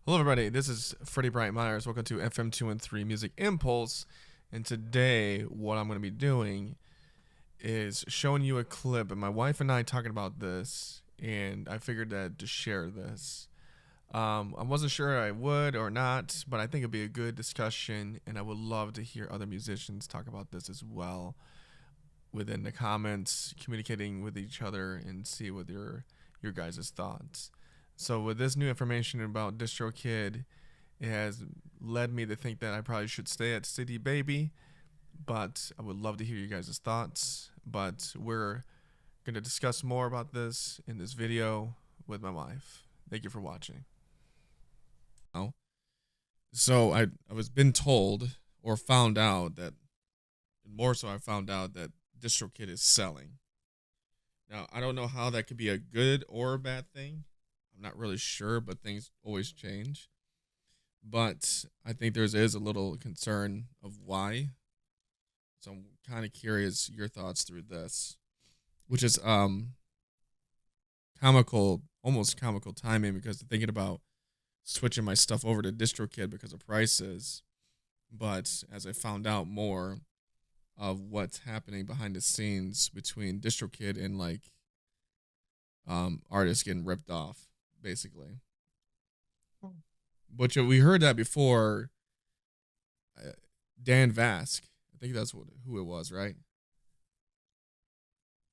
Hello, everybody. This is Freddie Bright Myers. Welcome to FM213 Music Impulse. And today, what I'm going to be doing is showing you a clip. And my wife and I talking about this, and I figured that to share this. I wasn't sure I would or not, but I think it'd be a good discussion, and I would love to hear other musicians talk about this as well within the comments, communicating with each other, and see what your guys' thoughts. So with this new information about DistroKid, it has led me to think that I probably should stay at City Baby, but I would love to hear you guys' thoughts. But we're going to discuss more about this in this video with my wife. Thank you for watching. So I was been told or found out that, more so I found out that DistroKid is selling. Now, I don't know how that could be a good or a bad thing. I'm not really sure, but things always change. But I think there is a little concern of why. So I'm kind of curious your thoughts through this, which is comical, almost comical timing, because thinking about switching my stuff over to DistroKid because of prices. But as I found out more of what's happening behind the scenes between DistroKid and artists getting ripped off, basically. But we heard that before. Dan Vask, I think that's who it was, right?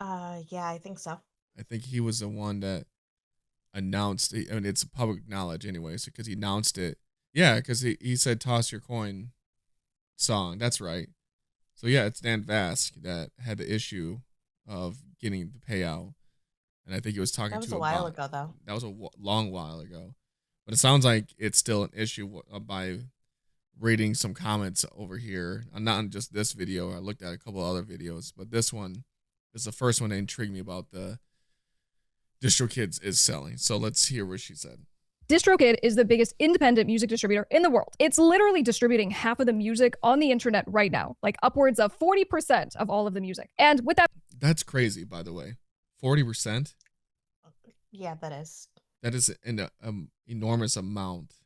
Yeah, I think so. I think he was the one that announced it. I mean, it's public knowledge anyways, because he announced it. Yeah, because he said "Toss Your Coin" song. That's right. So yeah, it's Dan Vask that had the issue of getting the payout, and I think he was talking That was to a a while bot. ago, though. That was a long while ago, but it sounds like it's still an issue by reading some comments over here. Not on just this video. I looked at a couple other videos, but this one is the first one that intrigued me about the DistroKid is selling. So let's hear what she said. DistroKid is the biggest independent music distributor in the world. It's literally distributing half of the music on the internet right now, like upwards of 40% of all of the music. And with that, that's crazy, by the way. 40%? Yeah, that is. That is an enormous amount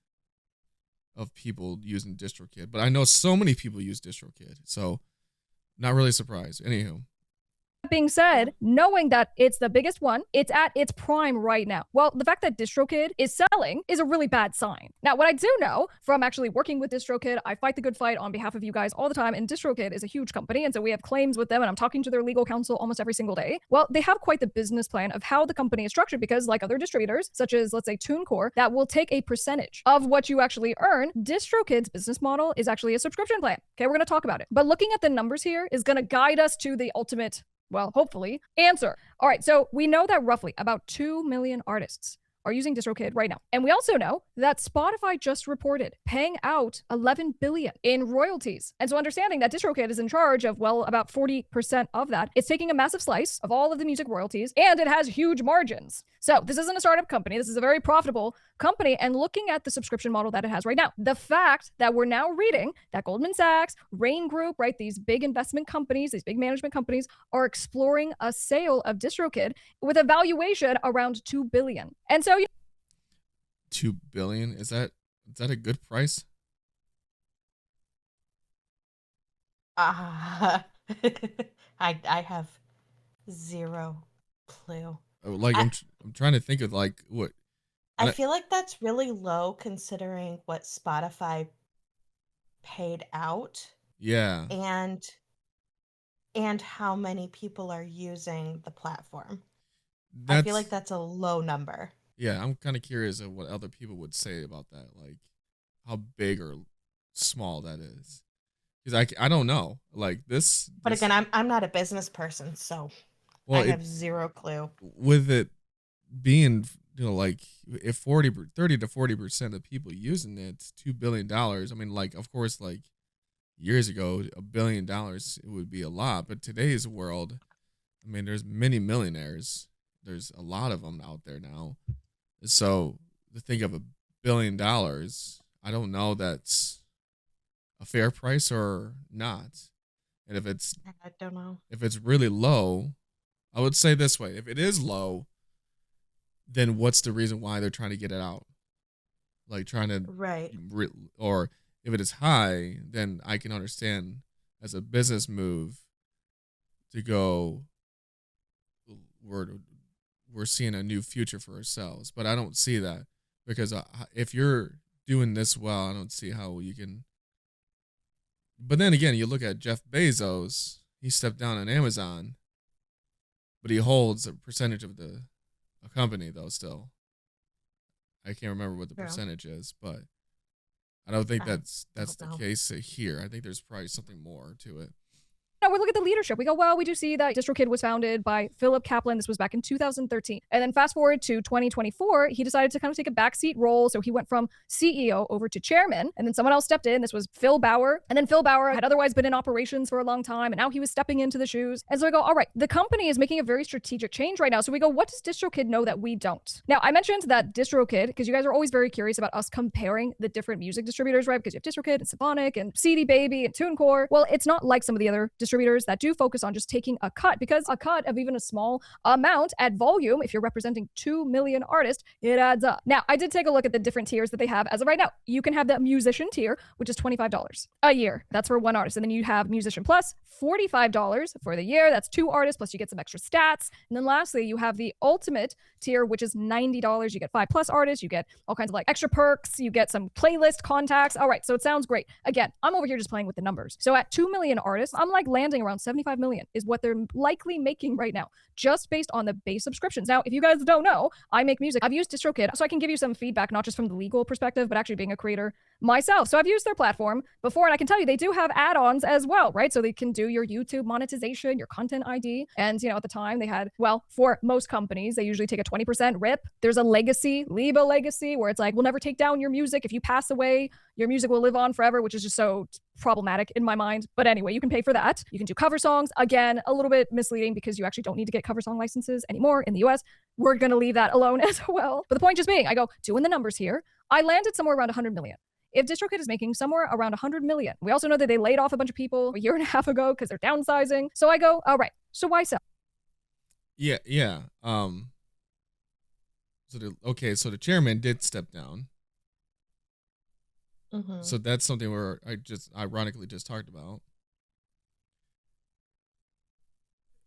of people using DistroKid. But I know so many people use DistroKid, so not really surprised. Anywho. being said, knowing that it's the biggest one, it's at its prime right now. Well, the fact that DistroKid is selling is a really bad sign. Now, what I do know from actually working with DistroKid, I fight the good fight on behalf of you guys all the time, and DistroKid is a huge company, and so we have claims with them, and I'm talking to their legal counsel almost every single day. Well, they have quite the business plan of how the company is structured, because like other distributors, such as, let's say, TuneCore, that will take a percentage of what you actually earn. DistroKid's business model is actually a subscription plan. Okay, we're going to talk about it. But looking at the numbers here is going to guide us to the ultimate, well, hopefully, answer. All right, so we know that roughly about 2 million artists are using DistroKid right now. And we also know that Spotify just reported paying out 11 billion in royalties. And so understanding that DistroKid is in charge of, well, about 40% of that, it's taking a massive slice of all of the music royalties, and it has huge margins. So this isn't a startup company. This is a very profitable company. And looking at the subscription model that it has right now, the fact that we're now reading that Goldman Sachs, Rain Group, right, these big investment companies, these big management companies are exploring a sale of DistroKid with a valuation around 2 billion. And so 2 billion, is that a good price? I have zero clue. Like I'm trying to think of like what. I feel like that's really low considering what Spotify paid out. Yeah. And how many people are using the platform. I feel like that's a low number. Yeah, I'm kind of curious of what other people would say about that, like how big or small that is, because I don't know, like this. But again, I'm not a business person, so I have zero clue. With it being, like if 30 to 40% of people using it, it's $2 billion. I mean, like, of course, like years ago, $1 billion, it would be a lot, but today's world, I mean, there's many millionaires. There's a lot of them out there now. So to think of $1 billion, I don't know that's a fair price or not. And if it's, I don't know. If it's really low, I would say this way: if it is low, then what's the reason why they're trying to get it out? like trying to, Right. or if it is high, then I can understand as a business move to go, we're we're seeing a new future for ourselves. But I don't see that because if you're doing this well, I don't see how you can. But then again, you look at Jeff Bezos. He stepped down on Amazon, but he holds a percentage of the a company though. Still, I can't remember what the True. percentage is, but I don't think I that's don't the know. case here. I think there's probably something more to it. No, we look at the leadership. We go, well, we do see that DistroKid was founded by Philip Kaplan. This was back in 2013. And then fast forward to 2024, he decided to kind of take a backseat role. So he went from CEO over to chairman, and then someone else stepped in. This was Phil Bauer. And then Phil Bauer had otherwise been in operations for a long time, and now he was stepping into the shoes. And so I go, all right, the company is making a very strategic change right now. So we go, what does DistroKid know that we don't? Now, I mentioned that DistroKid, because you guys are always very curious about us comparing the different music distributors, right? Because you have DistroKid and Symphonic and CD Baby and TuneCore. Well, it's not like some of the other distributors that do focus on just taking a cut, because a cut of even a small amount at volume, if you're representing 2 million artists, it adds up. Now, I did take a look at the different tiers that they have as of right now. You can have the musician tier, which is $25 a year. That's for one artist. And then you have musician plus, $45 for the year. That's 2 artists, plus you get some extra stats. And then lastly, you have the ultimate tier, which is $90. You get 5+ artists, you get all kinds of like extra perks, you get some playlist contacts. All right, so it sounds great. Again, I'm over here just playing with the numbers. So at 2 million artists, I'm like landing around 75 million is what they're likely making right now, just based on the base subscriptions. Now, if you guys don't know, I make music. I've used DistroKid, so I can give you some feedback, not just from the legal perspective, but actually being a creator myself. So I've used their platform before, and I can tell you they do have add-ons as well, right? So they can do your YouTube monetization, your content ID. And, you know, at the time they had, well, for most companies, they usually take a 20% rip. There's a legacy, leave a legacy, where it's like, we'll never take down your music. If you pass away, your music will live on forever, which is just so problematic in my mind. But anyway, you can pay for that. You can do cover songs. Again, a little bit misleading because you actually don't need to get cover song licenses anymore in the US. We're going to leave that alone as well. But the point just being, I go, doing the numbers here, I landed somewhere around 100 million. If DistroKid is making somewhere around 100 million, we also know that they laid off a bunch of people a year and a half ago because they're downsizing. So I go, all right, so why sell? Yeah. So the chairman did step down. Mm-hmm. So that's something where I just ironically just talked about.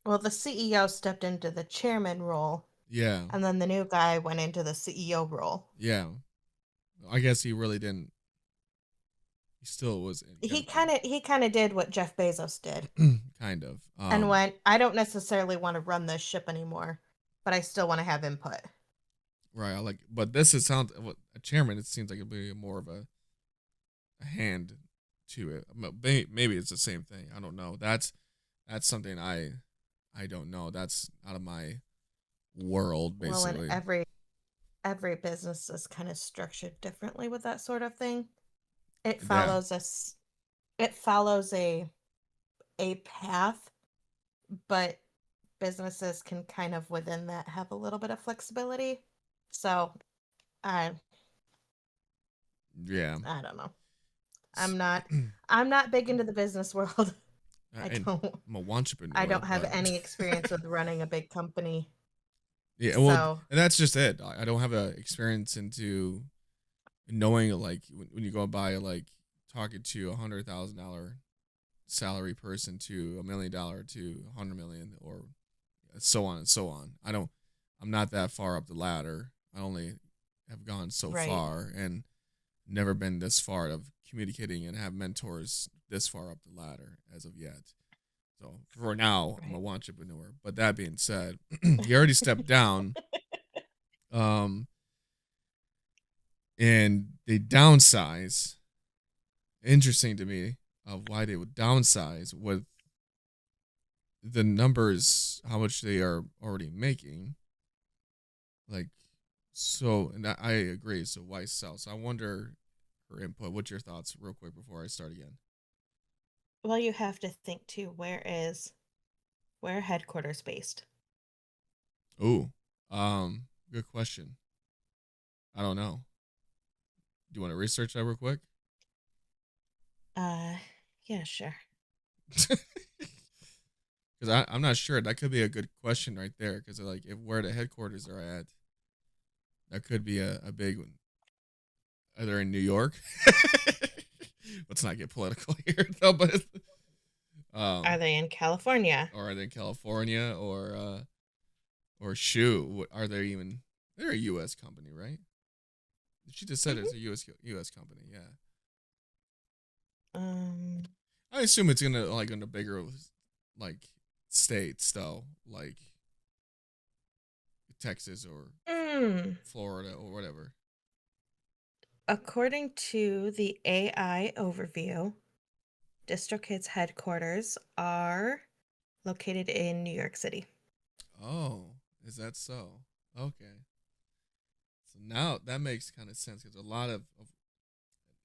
Well, the CEO stepped into the chairman role. Yeah. And then the new guy went into the CEO role. Yeah. I guess he really didn't. He still was. He kind of did what Jeff Bezos did. Kind of. And went, I don't necessarily want to run this ship anymore, but I still want to have input. Right. But this is a chairman. It seems like it'd be more of a hand to it. Maybe it's the same thing. I don't know. That's something I don't know. That's out of my world, basically. Well, and every business is kind of structured differently with that sort of thing. It follows a path, but businesses can kind of within that have a little bit of flexibility. So I don't know. I'm not big into the business world. I'm a entrepreneur. I don't have any experience with running a big company. Yeah, well, and that's just it. I don't have a experience into knowing, like, when you go by, like, talking to $100,000 salary person to $1 million to 100 million, or so on and so on. I'm not that far up the ladder. I only have gone so far and never been this far of communicating and have mentors this far up the ladder as of yet. So for now, I'm a entrepreneur. But that being said, he already stepped down. And they downsize. Interesting to me of why they would downsize with the numbers, how much they are already making. Like, so, and I agree. So why sell? So I wonder her input. What's your thoughts, real quick, before I start again? Well, you have to think too. Where headquarters based? Ooh, good question. I don't know. Do you want to research that real quick? Yeah, sure. Because I'm not sure. That could be a good question right there. Because, like, if where the headquarters are at, that could be a big one. Are they in New York? Let's not get political here, though. But Are they in California? Or are they in California? Or shoot, are they even? They're a U.S. company, right? She just said it's a U.S. company. Yeah. I assume it's in a bigger like states though, like Texas or Florida or whatever. According to the AI overview, DistroKid's headquarters are located in New York City. Oh, is that so? Okay. So now that makes kind of sense because a lot of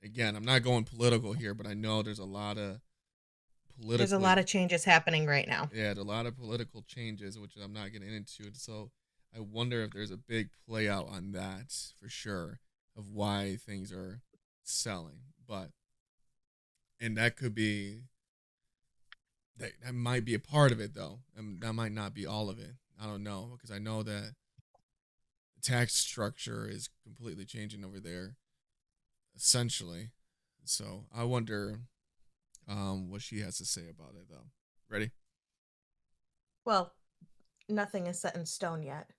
again, I'm not going political here, but I know there's a lot of There's a lot of changes happening right now. Yeah, a lot of political changes, which I'm not getting into. So I wonder if there's a big play out on that for sure of why things are selling. And that could be, that might be a part of it though. And that might not be all of it. I don't know because I know that the tax structure is completely changing over there, essentially. So I wonder what she has to say about it though. Ready? Well, nothing is set in stone yet.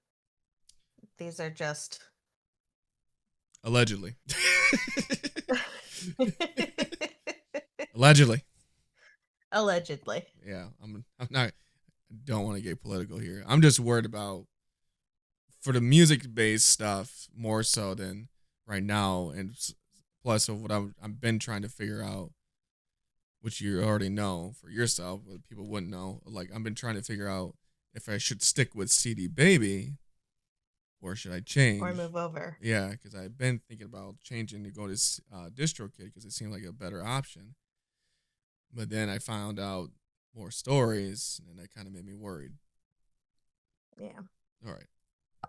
These are just allegedly. Allegedly. Yeah, I'm not. Don't want to get political here. I'm just worried about for the music-based stuff more so than right now, and plus of what I've been trying to figure out, which you already know for yourself, but people wouldn't know. Like I've been trying to figure out if I should stick with CD Baby, or should I change or move over. Yeah, because I've been thinking about changing to go to DistroKid because it seemed like a better option. But then I found out more stories, and that kind of made me worried. Yeah. All right.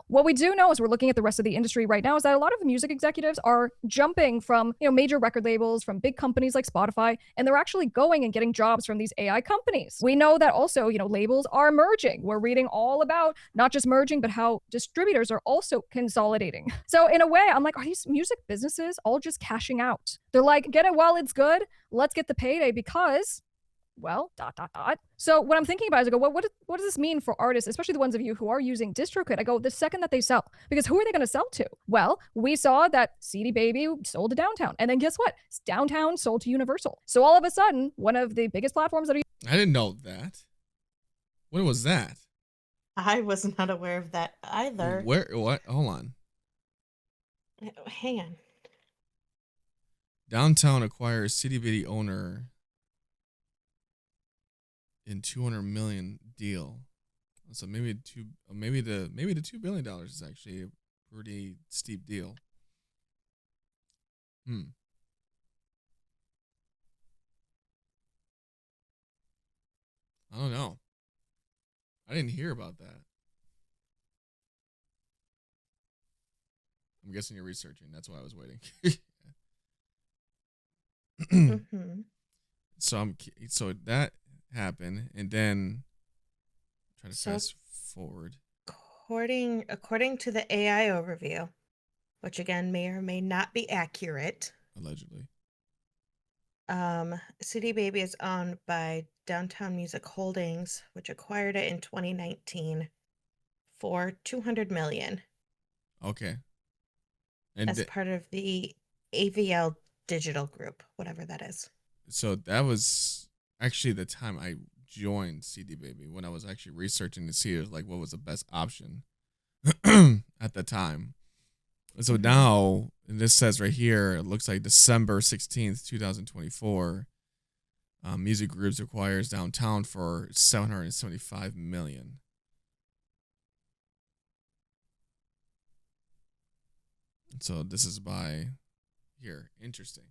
What we do know as we're looking at the rest of the industry right now is that a lot of music executives are jumping from, major record labels, from big companies like Spotify, and they're actually going and getting jobs from these AI companies. We know that also, labels are merging. We're reading all about not just merging, but how distributors are also consolidating. So in a way, I'm like, are these music businesses all just cashing out? They're like, get it while it's good. Let's get the payday because, well, ... So what I'm thinking about is I go, well, what does this mean for artists, especially the ones of you who are using DistroKid? I go, the second that they sell, because who are they going to sell to? Well, we saw that CD Baby sold to Downtown. And then guess what? Downtown sold to Universal. So all of a sudden, one of the biggest platforms that are... I didn't know that. What was that? I was not aware of that either. Where? What? Hold on. Hang on. Downtown acquires CD Baby owner in $200 million deal. So maybe the $2 billion is actually a pretty steep deal. I don't know. I didn't hear about that. I'm guessing you're researching. That's why I was waiting. So that happened, and then try to fast forward. According to the AI overview, which again may or may not be accurate, allegedly, CD Baby is owned by Downtown Music Holdings, which acquired it in 2019 for $200 million. Okay. And as part of the AVL Digital Group, whatever that is. So that was actually the time I joined CD Baby, when I was actually researching to see what was the best option at the time. So now, and this says right here, it looks like December 16th, 2024, Music Groups acquires Downtown for $775 million. So this is by here. Interesting.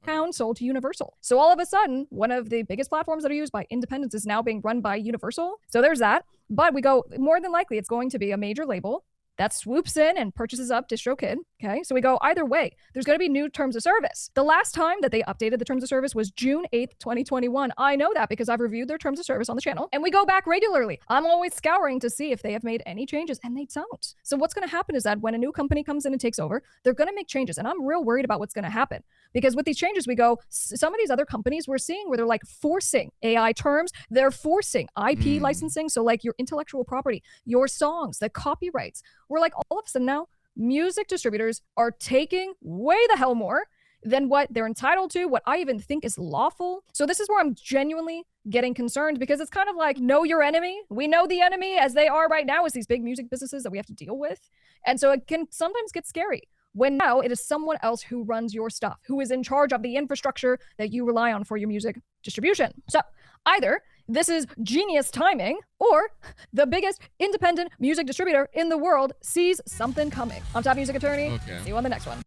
Town sold to Universal. So all of a sudden, one of the biggest platforms that are used by independents is now being run by Universal. So there's that. But we go, more than likely, it's going to be a major label that swoops in and purchases up DistroKid. Okay, so we go either way. There's going to be new terms of service. The last time that they updated the terms of service was June 8th, 2021. I know that because I've reviewed their terms of service on the channel, and we go back regularly. I'm always scouring to see if they have made any changes, and they don't. So what's going to happen is that when a new company comes in and takes over, they're going to make changes, and I'm real worried about what's going to happen. Because with these changes, we go, some of these other companies we're seeing where they're like forcing AI terms, they're forcing IP licensing. So like your intellectual property, your songs, the copyrights. We're like, all of a sudden now, music distributors are taking way the hell more than what they're entitled to, what I even think is lawful. So this is where I'm genuinely getting concerned, because it's kind of like, know your enemy. We know the enemy as they are right now is these big music businesses that we have to deal with. And so it can sometimes get scary when now it is someone else who runs your stuff, who is in charge of the infrastructure that you rely on for your music distribution. So either this is genius timing, or the biggest independent music distributor in the world sees something coming. I'm Top Music Attorney. Okay. See you on the next one.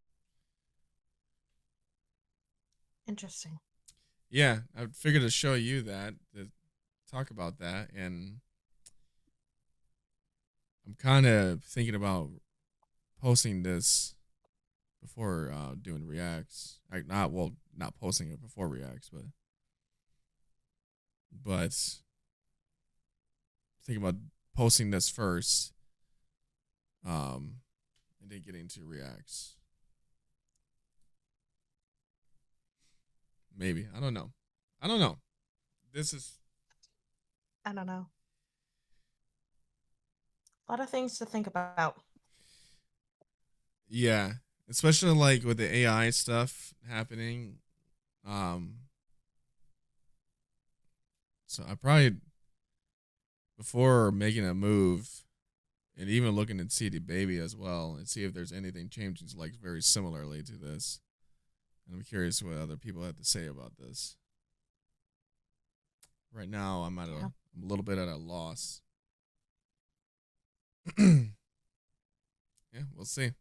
Interesting. Yeah, I figured to show you that, to talk about that, and I'm kind of thinking about posting this before doing reacts. Like not posting it before reacts, but thinking about posting this first, and then getting into reacts. Maybe. I don't know. This is, I don't know. A lot of things to think about. yeah, especially like with the AI stuff happening. So I probably, before making a move, and even looking at CD Baby as well, and see if there's anything changing like very similarly to this. And I'm curious what other people have to say about this. Right now, I'm a little bit at a loss. Yeah, we'll see.